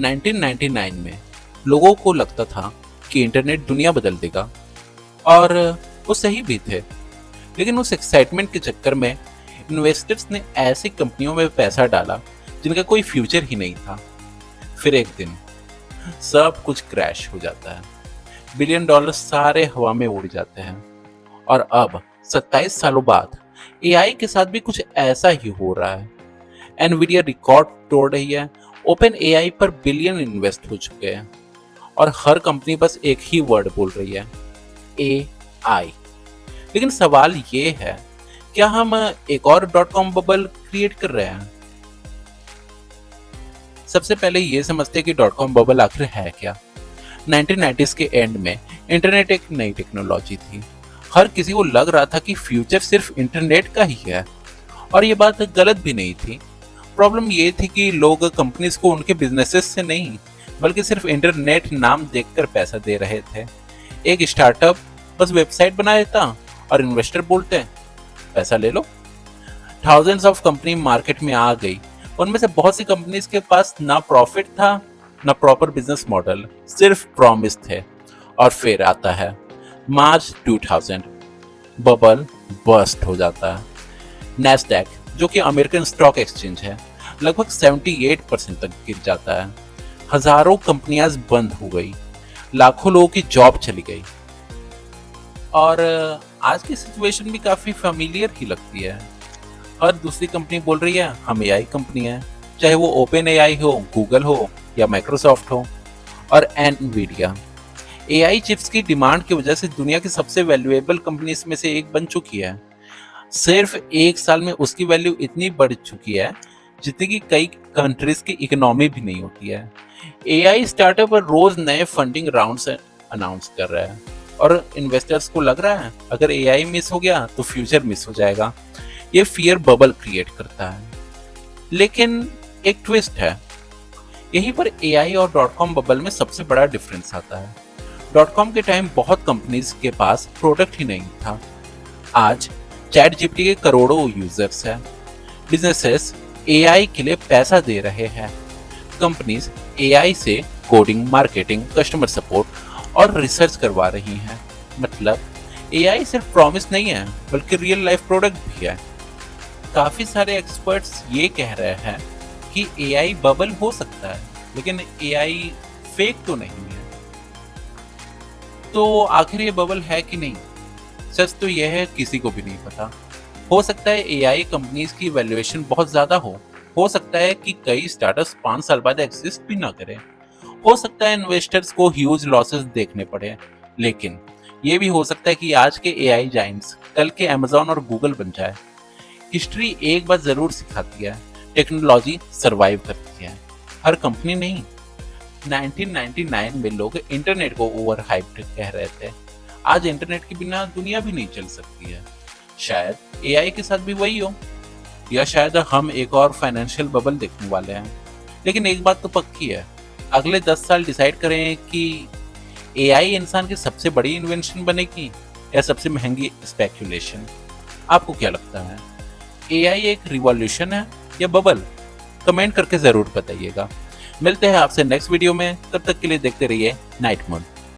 1999 में लोगों को लगता था कि इंटरनेट दुनिया बदल देगा, और वो सही भी थे। लेकिन उस एक्साइटमेंट के चक्कर में इन्वेस्टर्स ने ऐसी कंपनियों में पैसा डाला जिनका कोई फ्यूचर ही नहीं था। फिर एक दिन सब कुछ क्रैश हो जाता है, बिलियन डॉलर सारे हवा में उड़ जाते हैं। और अब 27 सालों बाद एआई के साथ भी कुछ ऐसा ही हो रहा है। एनवीडिया रिकॉर्ड तोड़ रही है, ओपन एआई पर बिलियन इन्वेस्ट हो चुके हैं, और हर कंपनी बस एक ही वर्ड बोल रही है, एआई। लेकिन सवाल ये है, क्या हम एक और डॉट कॉम बबल क्रिएट कर रहे हैं? सबसे पहले ये समझते हैं कि डॉट कॉम बबल आखिर है क्या। 1990s के एंड में इंटरनेट एक नई टेक्नोलॉजी थी। हर किसी को लग रहा था कि फ्यूचर सिर्फ इंटरनेट का ही है, और ये बात गलत भी नहीं थी। प्रॉब्लम ये थी कि लोग कंपनीज को उनके बिजनेसेस से नहीं, बल्कि सिर्फ इंटरनेट नाम देखकर पैसा दे रहे थे। एक स्टार्टअप बस वेबसाइट बना देता और इन्वेस्टर बोलते पैसा ले लो। थाउजेंड्स ऑफ कंपनी मार्केट में आ गई। उनमें से बहुत सी कंपनीज के पास ना प्रॉफिट था, ना प्रॉपर बिजनेस मॉडल, सिर्फ प्रॉमिस थे। और फिर आता है मार्च 2000, बबल बर्स्ट हो जाता है। नैस्डैक, जो कि अमेरिकन स्टॉक एक्सचेंज है, लगभग 78% तक गिर जाता है। हजारों कंपनियां बंद हो गई, लाखों लोगों की जॉब चली गई। और आज की सिचुएशन भी काफी फेमिलियर ही लगती है। हर दूसरी कंपनी बोल रही है हम एआई कंपनी है, चाहे वो ओपन एआई हो, गूगल हो या माइक्रोसॉफ्ट हो। और एनवीडिया एआई चिप्स की डिमांड की वजह से दुनिया की सबसे वैल्यूएबल कंपनीज में से एक बन चुकी है। सिर्फ एक साल में उसकी वैल्यू इतनी बढ़ चुकी है जितनी कि कई कंट्रीज की इकोनॉमी भी नहीं होती है। एआई स्टार्टअप रोज नए फंडिंग राउंड्स अनाउंस कर रहा है, और इन्वेस्टर्स को लग रहा है अगर एआई मिस हो गया तो फ्यूचर मिस हो जाएगा। ये फियर बबल क्रिएट करता है। लेकिन एक ट्विस्ट है, यहीं पर एआई और डॉट कॉम बबल में सबसे बड़ा डिफरेंस आता है। डॉट कॉम के टाइम बहुत कंपनीज के पास प्रोडक्ट ही नहीं था। आज चैट जीपीटी के करोड़ों यूजर्स हैं। बिजनेसेस एआई के लिए पैसा दे रहे हैं। कंपनीज एआई से कोडिंग, मार्केटिंग, कस्टमर सपोर्ट और रिसर्च करवा रही हैं। मतलब एआई सिर्फ प्रॉमिस नहीं है, बल्कि रियल लाइफ प्रोडक्ट भी है। काफी सारे एक्सपर्ट्स ये कह रहे हैं कि एआई बबल हो सकता है, लेकिन एआई फेक तो नहीं है। तो आखिर ये बबल है कि नहीं? सच तो यह है, किसी को भी नहीं पता। हो सकता है एआई कंपनीज की वैल्यूएशन बहुत ज्यादा हो सकता है कि कई स्टार्टअप्स 5 साल बाद एग्जिस्ट भी ना करें, हो सकता है इन्वेस्टर्स को ह्यूज लॉसेस देखने पड़े। लेकिन ये भी हो सकता है कि आज के एआई जाइंट्स कल के अमेज़न और गूगल बन जाए। हिस्ट्री एक बात जरूर सिखाती है, टेक्नोलॉजी सरवाइव करती है, हर कंपनी नहीं। 1999 में लोग इंटरनेट को ओवर हाइप्ड कह रहे थे। आज इंटरनेट के बिना दुनिया भी नहीं चल सकती है। शायद एआई के साथ भी वही हो, या शायद हम एक और फाइनेंशियल बबल देखने वाले हैं। लेकिन एक बात तो पक्की है, अगले 10 साल डिसाइड करें कि एआई इंसान की सबसे बड़ी इन्वेंशन बनेगी या सबसे महंगी स्पेक्यूलेशन। आपको क्या लगता है, एआई एक रिवॉल्यूशन है या बबल? कमेंट करके जरूर बताइएगा। मिलते हैं आपसे नेक्स्ट वीडियो में, तब तक के लिए देखते रहिए नाइट मून।